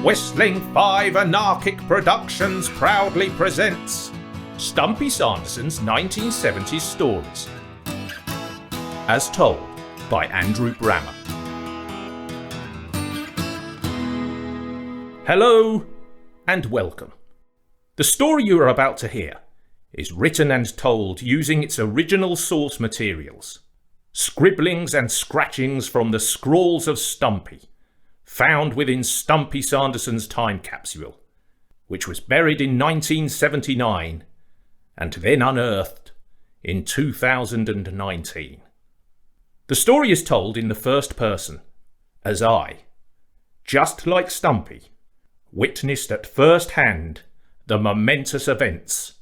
Whistling 5 Anarchic Productions proudly presents Stumpy Sanderson's 1970s stories, as told by Andrew Brammer. Hello and welcome. The story you are about to hear is written and told using its original source materials, scribblings and scratchings from the scrawls of Stumpy, found within Stumpy Sanderson's time capsule, which was buried in 1979 and then unearthed in 2019. The story is told in the first person, as I, just like Stumpy, witnessed at first hand the momentous events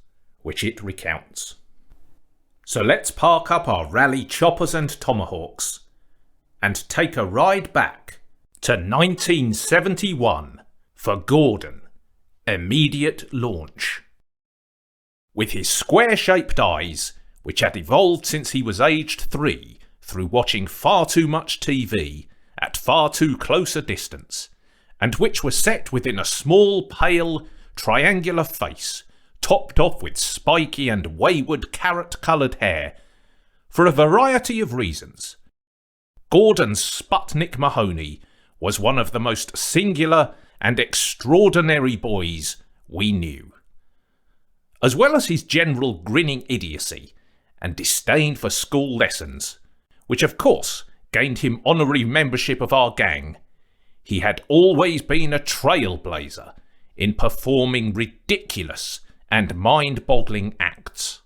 which it recounts. So let's park up our rally choppers and tomahawks and take a ride back to 1971 for Gordon, immediate launch. With his square-shaped eyes, which had evolved since he was aged 3 through watching far too much TV at far too close a distance, and which were set within a small, pale, triangular face, topped off with spiky and wayward carrot-coloured hair, for a variety of reasons, Gordon's Sputnik Mahoney was one of the most singular and extraordinary boys we knew. As well as his general grinning idiocy and disdain for school lessons, which of course gained him honorary membership of our gang, he had always been a trailblazer in performing ridiculous and mind-boggling acts.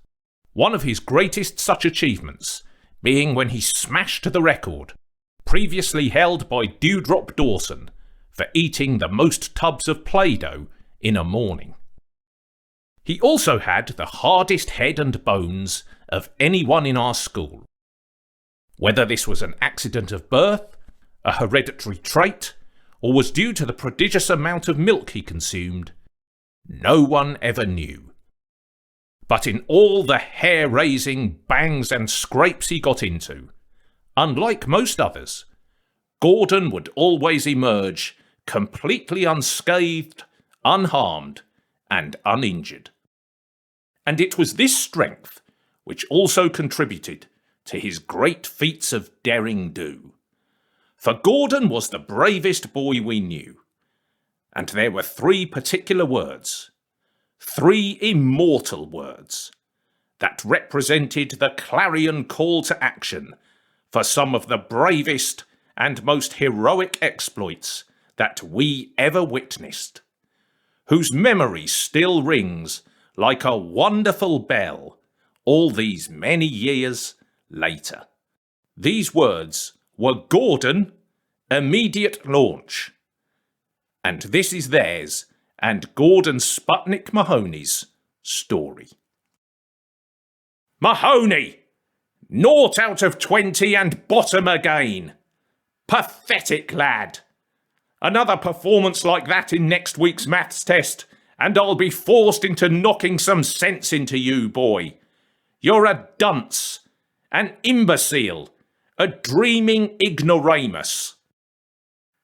One of his greatest such achievements being when he smashed the record previously held by Dewdrop Dawson for eating the most tubs of Play-Doh in a morning. He also had the hardest head and bones of anyone in our school. Whether this was an accident of birth, a hereditary trait, or was due to the prodigious amount of milk he consumed, no one ever knew. But in all the hair-raising bangs and scrapes he got into, unlike most others, Gordon would always emerge completely unscathed, unharmed, and uninjured. And it was this strength which also contributed to his great feats of derring-do. For Gordon was the bravest boy we knew, and there were 3 particular words, 3 immortal words, that represented the clarion call to action for some of the bravest and most heroic exploits that we ever witnessed, whose memory still rings like a wonderful bell all these many years later. These words were Gordon, immediate launch. And this is theirs and Gordon Sputnik Mahoney's story. Mahoney! 0 out of 20 and bottom again. Pathetic lad. Another performance like that in next week's maths test, and I'll be forced into knocking some sense into you, boy. You're a dunce, an imbecile, a dreaming ignoramus.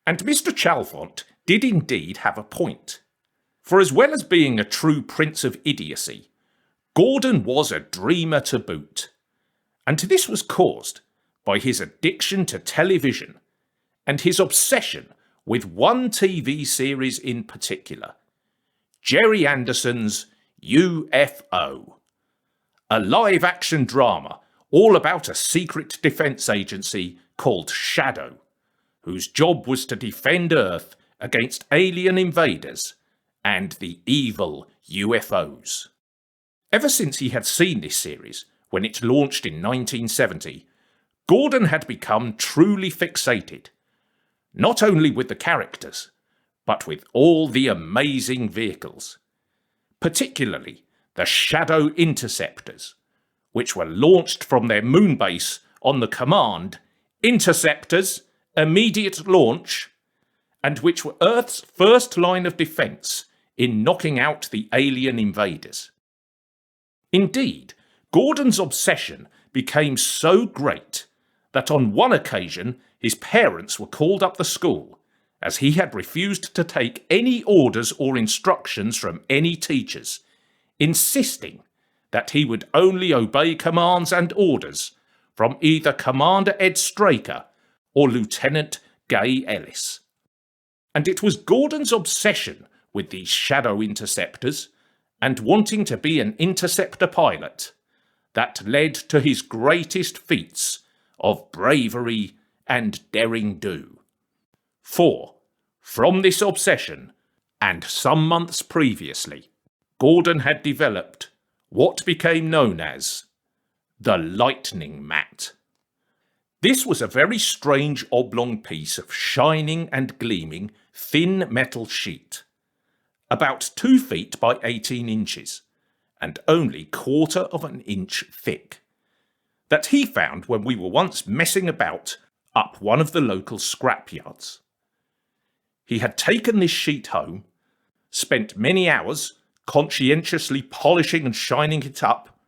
And Mr. Chalfont did indeed have a point. For as well as being a true prince of idiocy, Gordon was a dreamer to boot. And this was caused by his addiction to television and his obsession with one TV series in particular, Gerry Anderson's UFO, a live-action drama all about a secret defence agency called Shadow, whose job was to defend Earth against alien invaders and the evil UFOs. Ever since he had seen this series, when it launched in 1970, Gordon had become truly fixated, not only with the characters, but with all the amazing vehicles, particularly the Shadow Interceptors, which were launched from their moon base on the command Interceptors, immediate launch, and which were Earth's first line of defence in knocking out the alien invaders. Indeed, Gordon's obsession became so great that on one occasion his parents were called up the school as he had refused to take any orders or instructions from any teachers, insisting that he would only obey commands and orders from either Commander Ed Straker or Lieutenant Gay Ellis. And it was Gordon's obsession with these shadow interceptors and wanting to be an interceptor pilot that led to his greatest feats of bravery and daring-do. For, from this obsession, and some months previously, Gordon had developed what became known as the lightning mat. This was a very strange oblong piece of shining and gleaming thin metal sheet, about 2 feet by 18 inches, and only 1/4 of an inch thick, that he found when we were once messing about up one of the local scrapyards. He had taken this sheet home, spent many hours conscientiously polishing and shining it up,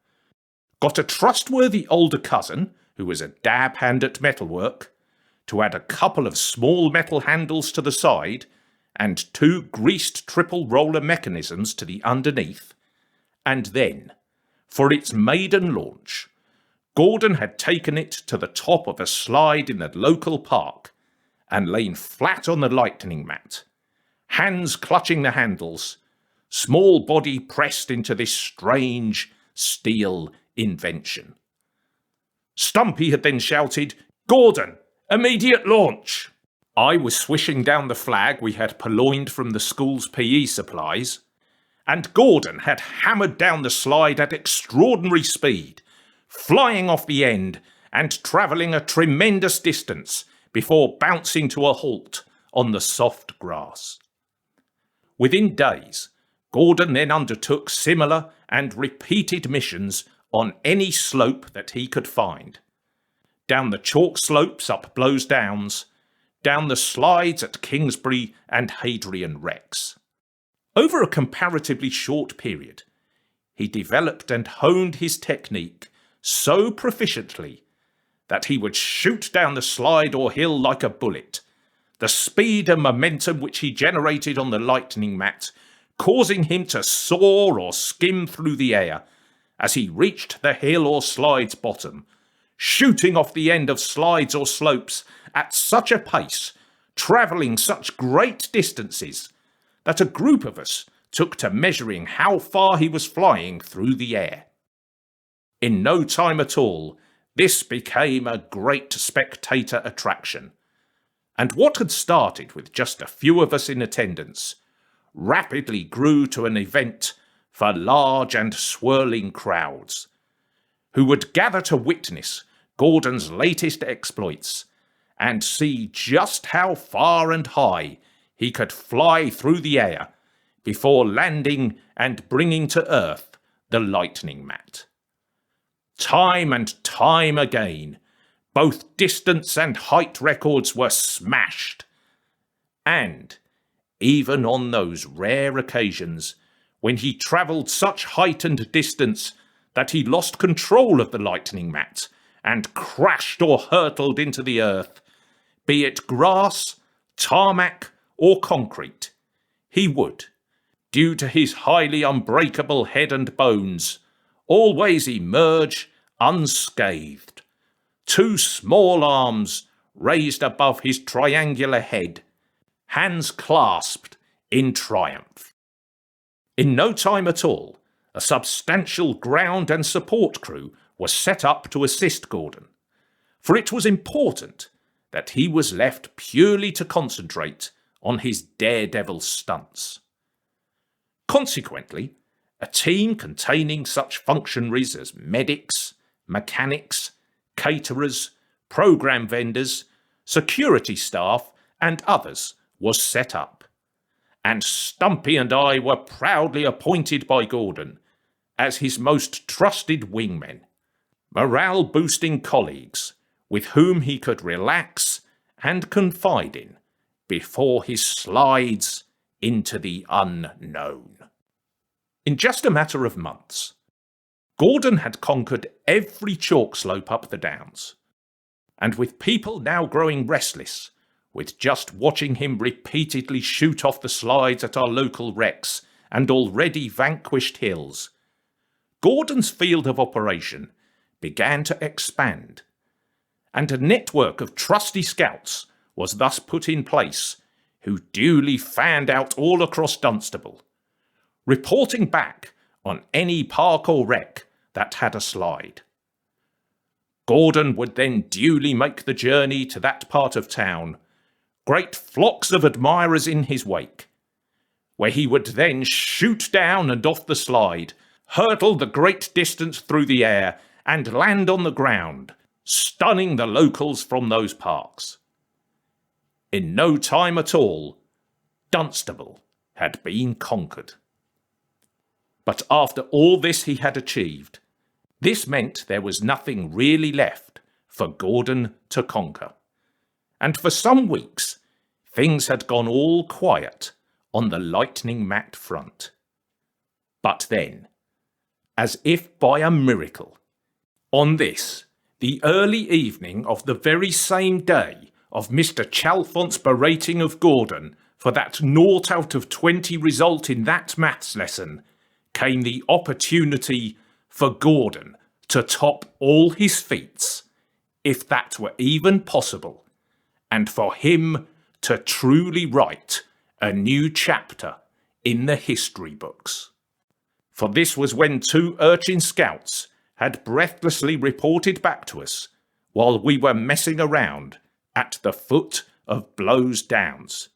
got a trustworthy older cousin, who was a dab hand at metalwork, to add a couple of small metal handles to the side and 2 greased triple roller mechanisms to the underneath, and then, for its maiden launch, Gordon had taken it to the top of a slide in the local park and lain flat on the lightning mat, hands clutching the handles, small body pressed into this strange steel invention. Stumpy had then shouted, "Gordon, immediate launch!" I was swishing down the flag we had purloined from the school's PE supplies, and Gordon had hammered down the slide at extraordinary speed, flying off the end and travelling a tremendous distance before bouncing to a halt on the soft grass. Within days, Gordon then undertook similar and repeated missions on any slope that he could find. Down the chalk slopes up Blows Downs, down the slides at Kingsbury and Hadrian Rex. Over a comparatively short period, he developed and honed his technique so proficiently that he would shoot down the slide or hill like a bullet, the speed and momentum which he generated on the lightning mat causing him to soar or skim through the air as he reached the hill or slide's bottom, shooting off the end of slides or slopes at such a pace, travelling such great distances, that a group of us took to measuring how far he was flying through the air. In no time at all, this became a great spectator attraction, and what had started with just a few of us in attendance rapidly grew to an event for large and swirling crowds, who would gather to witness Gordon's latest exploits and see just how far and high he could fly through the air before landing and bringing to earth the lightning mat. Time and time again, both distance and height records were smashed, and even on those rare occasions when he travelled such height and distance that he lost control of the lightning mat and crashed or hurtled into the earth, be it grass, tarmac, or concrete, he would, due to his highly unbreakable head and bones, always emerge unscathed, 2 small arms raised above his triangular head, hands clasped in triumph. In no time at all, a substantial ground and support crew was set up to assist Gordon, for it was important that he was left purely to concentrate on his daredevil stunts. Consequently, a team containing such functionaries as medics, mechanics, caterers, program vendors, security staff, and others was set up, and Stumpy and I were proudly appointed by Gordon as his most trusted wingmen, morale-boosting colleagues with whom he could relax and confide in before his slides into the unknown. In just a matter of months, Gordon had conquered every chalk slope up the downs, and with people now growing restless, with just watching him repeatedly shoot off the slides at our local wrecks and already vanquished hills, Gordon's field of operation began to expand, and a network of trusty scouts was thus put in place who duly fanned out all across Dunstable, reporting back on any park or wreck that had a slide. Gordon would then duly make the journey to that part of town, great flocks of admirers in his wake, where he would then shoot down and off the slide, hurtle the great distance through the air, and land on the ground, stunning the locals from those parks. In no time at all, Dunstable had been conquered. But after all this he had achieved, this meant there was nothing really left for Gordon to conquer. And for some weeks, things had gone all quiet on the lightning mat front. But then, as if by a miracle, on this, the early evening of the very same day of Mr. Chalfont's berating of Gordon for that 0 out of 20 result in that maths lesson, came the opportunity for Gordon to top all his feats, if that were even possible, and for him to truly write a new chapter in the history books. For this was when 2 urchin scouts had breathlessly reported back to us while we were messing around at the foot of Blows Downs.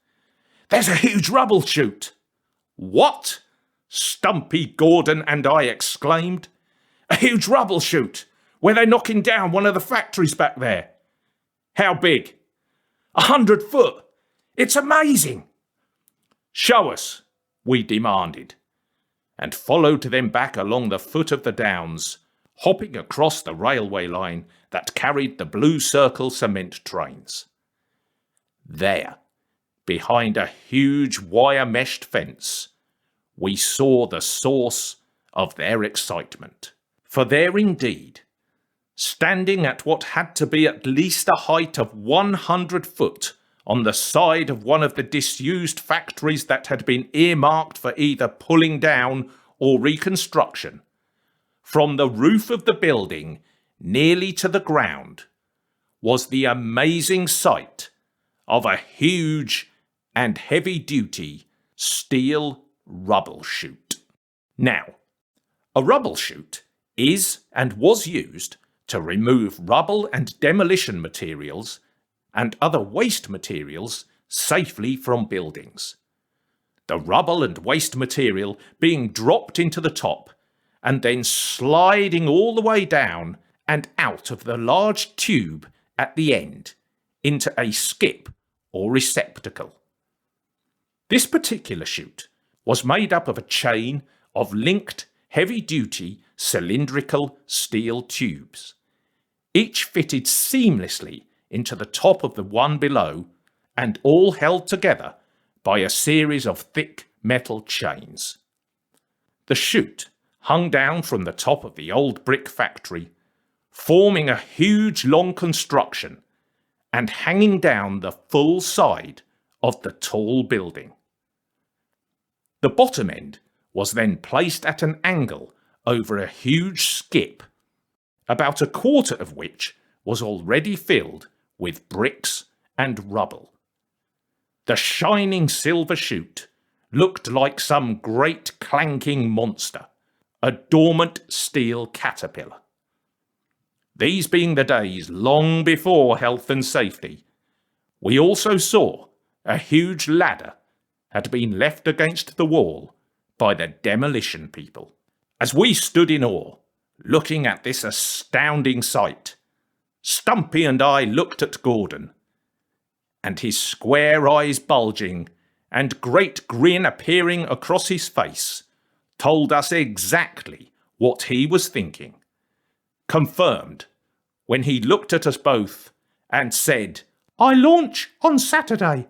"There's a huge rubble chute!" "What?" Stumpy, Gordon and I exclaimed. "A huge rubble chute, where they're knocking down one of the factories back there." "How big?" 100 foot. It's amazing." "Show us," we demanded, and followed them back along the foot of the downs, hopping across the railway line that carried the Blue Circle cement trains. There, behind a huge wire-meshed fence, we saw the source of their excitement. For there indeed, standing at what had to be at least a height of 100 foot on the side of one of the disused factories that had been earmarked for either pulling down or reconstruction, from the roof of the building nearly to the ground, was the amazing sight of a huge and heavy-duty steel rubble chute. Now, a rubble chute is and was used to remove rubble and demolition materials and other waste materials safely from buildings. The rubble and waste material being dropped into the top and then sliding all the way down and out of the large tube at the end into a skip or receptacle. This particular chute was made up of a chain of linked heavy-duty cylindrical steel tubes, each fitted seamlessly into the top of the one below and all held together by a series of thick metal chains. The chute hung down from the top of the old brick factory, forming a huge long construction and hanging down the full side of the tall building. The bottom end was then placed at an angle over a huge skip, about a quarter of which was already filled with bricks and rubble. The shining silver chute looked like some great clanking monster, a dormant steel caterpillar. These being the days long before health and safety, we also saw a huge ladder had been left against the wall by the demolition people. As we stood in awe, looking at this astounding sight, Stumpy and I looked at Gordon, and his square eyes bulging and great grin appearing across his face told us exactly what he was thinking, confirmed when he looked at us both and said, "I launch on Saturday."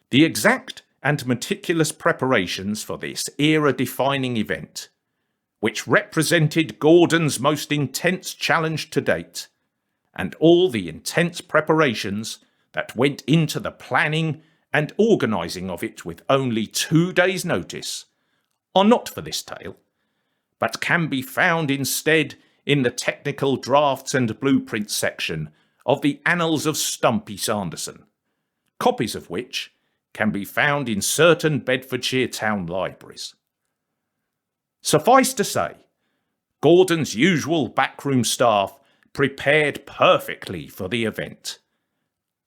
The exact and meticulous preparations for this era-defining event, which represented Gordon's most intense challenge to date, and all the intense preparations that went into the planning and organising of it with only 2 days' notice are not for this tale, but can be found instead in the technical drafts and blueprints section of the Annals of Stumpy Sanderson, copies of which can be found in certain Bedfordshire town libraries. Suffice to say, Gordon's usual backroom staff prepared perfectly for the event,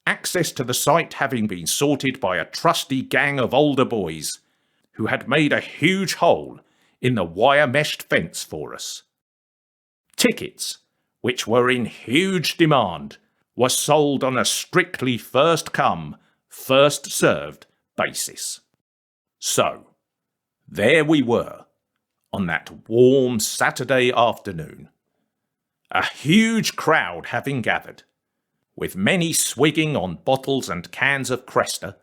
access to the site having been sorted by a trusty gang of older boys who had made a huge hole in the wire-meshed fence for us. Tickets, which were in huge demand, were sold on a strictly first-come, first-served basis. So, there we were, on that warm Saturday afternoon. A huge crowd having gathered, with many swigging on bottles and cans of Cresta,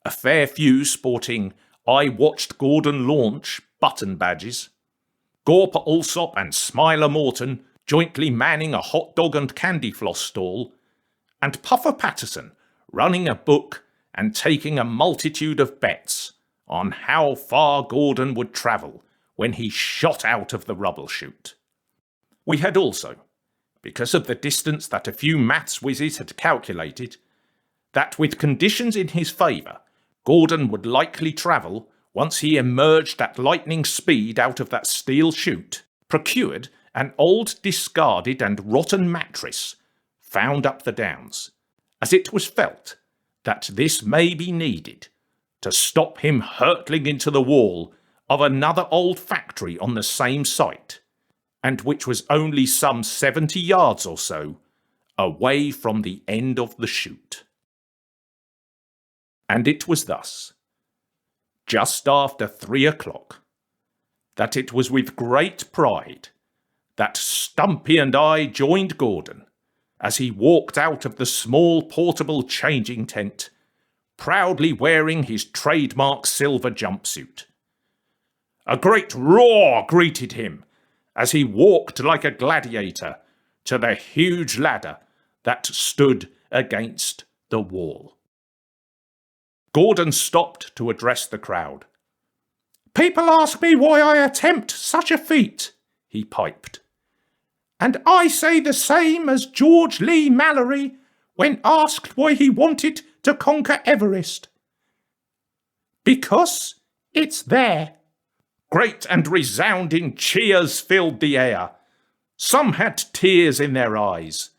a fair few sporting "I watched Gordon launch" button badges, Gorper Alsop and Smiler Morton jointly manning a hot dog and candy floss stall, and Puffer Patterson running a book and taking a multitude of bets on how far Gordon would travel when he shot out of the rubble chute. We had also, because of the distance that a few maths whizzes had calculated, that with conditions in his favour, Gordon would likely travel once he emerged at lightning speed out of that steel chute, procured an old discarded and rotten mattress found up the downs, as it was felt that this may be needed to stop him hurtling into the wall of another old factory on the same site, and which was only some 70 yards or so away from the end of the chute. And it was thus, just after 3 o'clock, that it was with great pride that Stumpy and I joined Gordon as he walked out of the small portable changing tent, proudly wearing his trademark silver jumpsuit. A great roar greeted him as he walked like a gladiator to the huge ladder that stood against the wall. Gordon stopped to address the crowd. "People ask me why I attempt such a feat," he piped. "And I say the same as George Lee Mallory when asked why he wanted to conquer Everest. Because it's there." Great and resounding cheers filled the air. Some had tears in their eyes.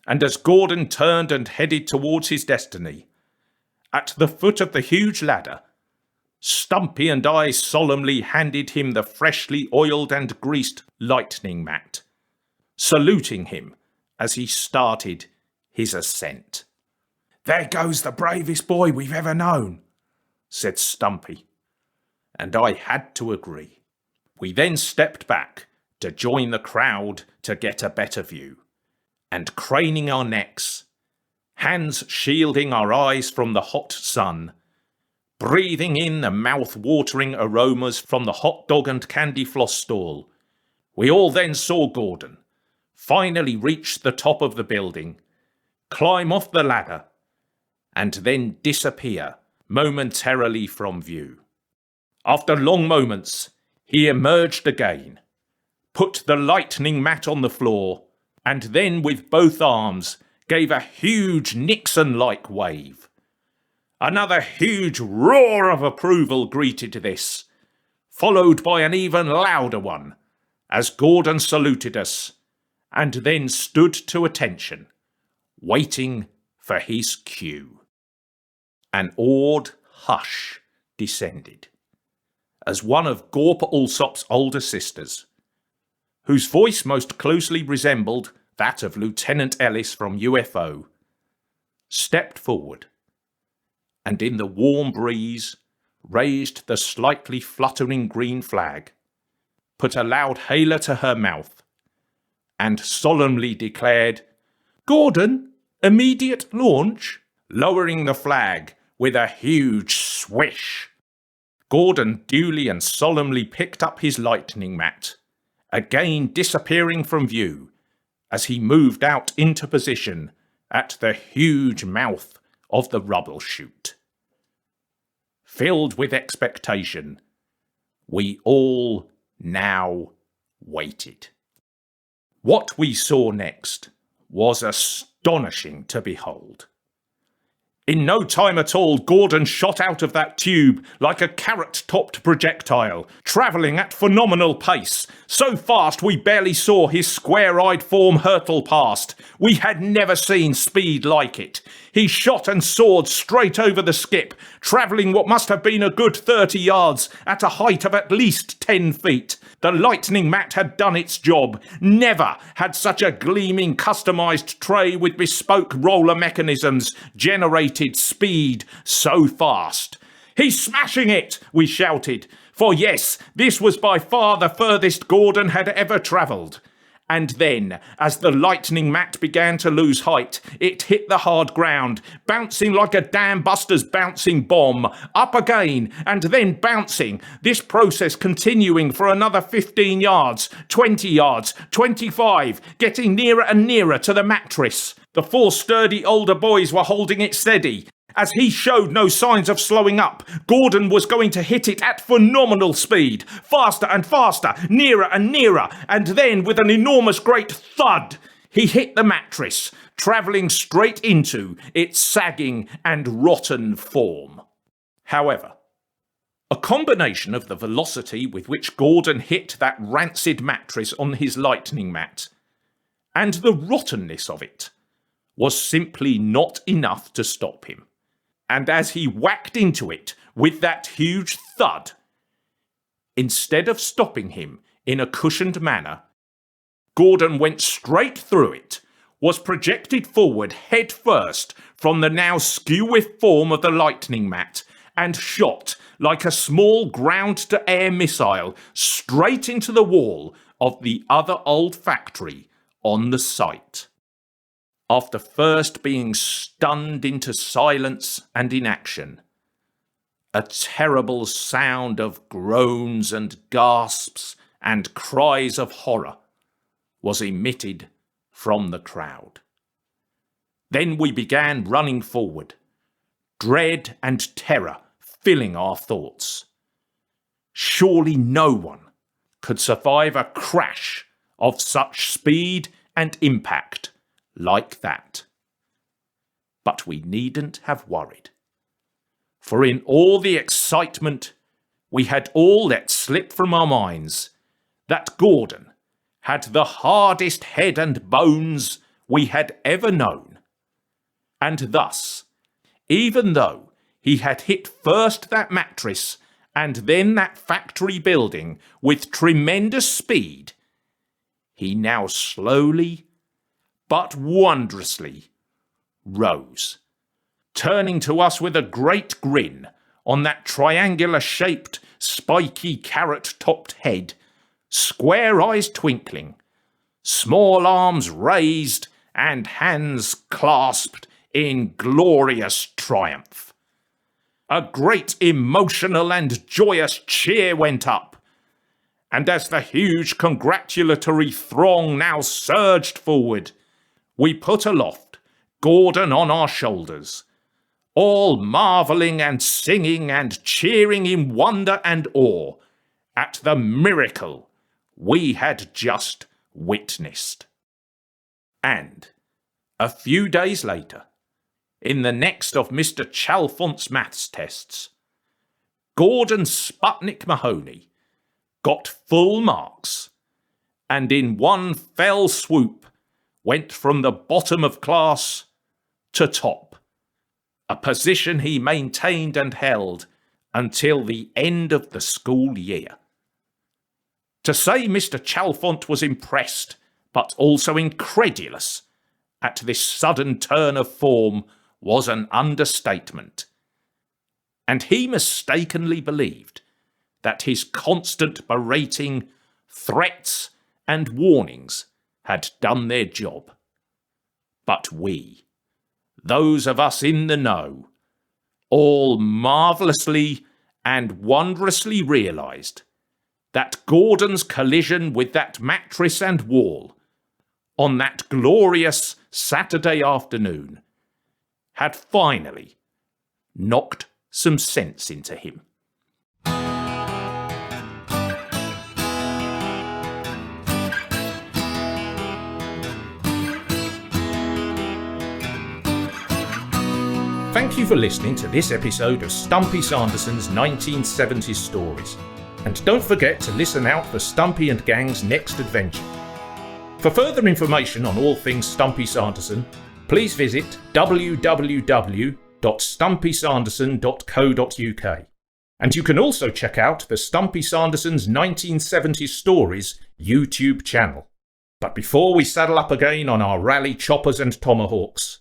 And as Gordon turned and headed towards his destiny, at the foot of the huge ladder, Stumpy and I solemnly handed him the freshly oiled and greased lightning mat, saluting him as he started his ascent. "There goes the bravest boy we've ever known," said Stumpy. And I had to agree. We then stepped back to join the crowd to get a better view, and craning our necks, hands shielding our eyes from the hot sun, breathing in the mouth-watering aromas from the hot dog and candy floss stall, we all then saw Gordon finally reach the top of the building, climb off the ladder, and then disappear momentarily from view. After long moments, he emerged again, put the lightning mat on the floor, and then with both arms gave a huge Nixon-like wave. Another huge roar of approval greeted this, followed by an even louder one, as Gordon saluted us, and then stood to attention, waiting for his cue. An awed hush descended, as one of Gorper Alsop's older sisters, whose voice most closely resembled that of Lieutenant Ellis from UFO, stepped forward, and in the warm breeze raised the slightly fluttering green flag, put a loud hailer to her mouth, and solemnly declared, "Gordon, immediate launch," lowering the flag with a huge swish. Gordon duly and solemnly picked up his lightning mat, again disappearing from view as he moved out into position at the huge mouth of the rubble chute. Filled with expectation, we all now waited. What we saw next was astonishing to behold. In no time at all, Gordon shot out of that tube like a carrot-topped projectile, travelling at phenomenal pace, so fast we barely saw his square-eyed form hurtle past. We had never seen speed like it. He shot and soared straight over the skip, travelling what must have been a good 30 yards at a height of at least 10 feet. The lightning mat had done its job. Never had such a gleaming customised tray with bespoke roller mechanisms generated speed so fast. "He's smashing it!" we shouted, for yes, this was by far the furthest Gordon had ever travelled. And then, as the lightning mat began to lose height, it hit the hard ground, bouncing like a dam buster's bouncing bomb, up again, and then bouncing, this process continuing for another 15 yards, 20 yards, 25, getting nearer and nearer to the mattress. The 4 sturdy older boys were holding it steady. As he showed no signs of slowing up, Gordon was going to hit it at phenomenal speed, faster and faster, nearer and nearer, and then with an enormous great thud, he hit the mattress, travelling straight into its sagging and rotten form. However, a combination of the velocity with which Gordon hit that rancid mattress on his lightning mat and the rottenness of it was simply not enough to stop him. And as he whacked into it with that huge thud, instead of stopping him in a cushioned manner, Gordon went straight through it, was projected forward head first from the now skew-whiff form of the lightning mat, and shot like a small ground-to-air missile straight into the wall of the other old factory on the site. After first being stunned into silence and inaction, a terrible sound of groans and gasps and cries of horror was emitted from the crowd. Then we began running forward, dread and terror filling our thoughts. Surely no one could survive a crash of such speed and impact like that. But we needn't have worried, for in all the excitement we had all let slip from our minds that Gordon had the hardest head and bones we had ever known, and thus, even though he had hit first that mattress and then that factory building with tremendous speed, he now slowly but wondrously rose, turning to us with a great grin on that triangular-shaped, spiky, carrot-topped head, square eyes twinkling, small arms raised and hands clasped in glorious triumph. A great emotional and joyous cheer went up, and as the huge congratulatory throng now surged forward, we put aloft Gordon on our shoulders, all marvelling and singing and cheering in wonder and awe at the miracle we had just witnessed. And a few days later, in the next of Mr. Chalfont's maths tests, Gordon Sputnik Mahoney got full marks, and in one fell swoop went from the bottom of class to top, a position he maintained and held until the end of the school year. To say Mr. Chalfont was impressed, but also incredulous, at this sudden turn of form was an understatement, and he mistakenly believed that his constant berating, threats, and warnings had done their job. But we, those of us in the know, all marvellously and wondrously realised that Gordon's collision with that mattress and wall, on that glorious Saturday afternoon had finally knocked some sense into him. Thank you for listening to this episode of Stumpy Sanderson's 1970s Stories. And don't forget to listen out for Stumpy and Gang's next adventure. For further information on all things Stumpy Sanderson, please visit www.stumpysanderson.co.uk. And you can also check out the Stumpy Sanderson's 1970s Stories YouTube channel. But before we saddle up again on our rally choppers and tomahawks,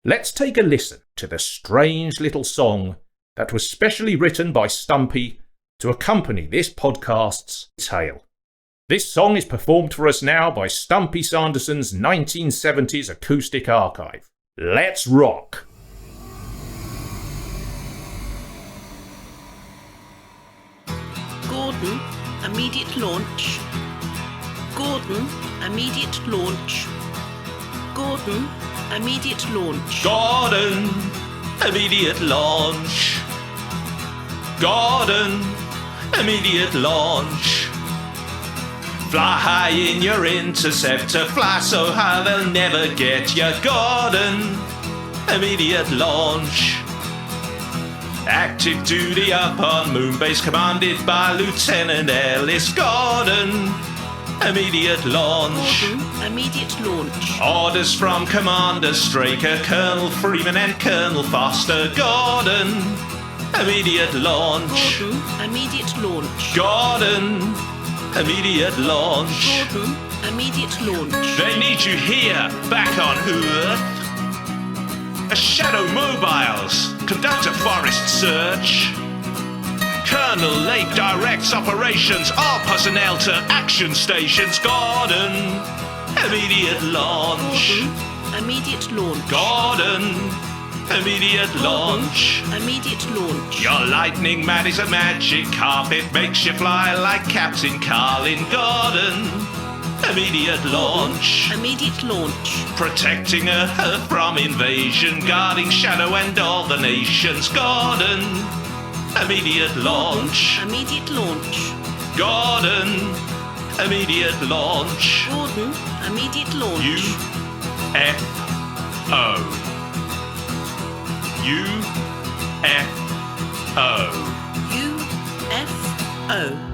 let's take a listen to the strange little song that was specially written by Stumpy to accompany this podcast's tale. This song is performed for us now by Stumpy Sanderson's 1970s acoustic archive. Let's rock! Gordon, immediate launch. Gordon, immediate launch. Gordon, immediate launch. Gordon, immediate launch. Gordon, immediate launch. Fly high in your Interceptor, fly so high they'll never get you. Gordon, immediate launch. Active duty up on Moonbase, commanded by Lieutenant Ellis. Gordon, immediate launch. Gordon, immediate launch. Orders from Commander Straker, Colonel Freeman and Colonel Foster. Gordon, immediate launch. Gordon, immediate launch. Gordon, immediate launch. Gordon, immediate launch. They need you here, back on Earth. A Shadow Mobiles, conduct a forest search. Colonel Lake directs operations, all personnel to action stations. Gordon, immediate launch. Gordon, immediate launch. Gordon, immediate launch. Immediate launch. Your lightning mat is a magic carpet, makes you fly like Captain Carlin. Gordon, immediate launch. Immediate launch. Protecting Earth from invasion, guarding Shadow and all the nations. Gordon, immediate launch. Immediate launch. Gordon, immediate launch. Gordon, immediate launch. UFO. UFO. UFO.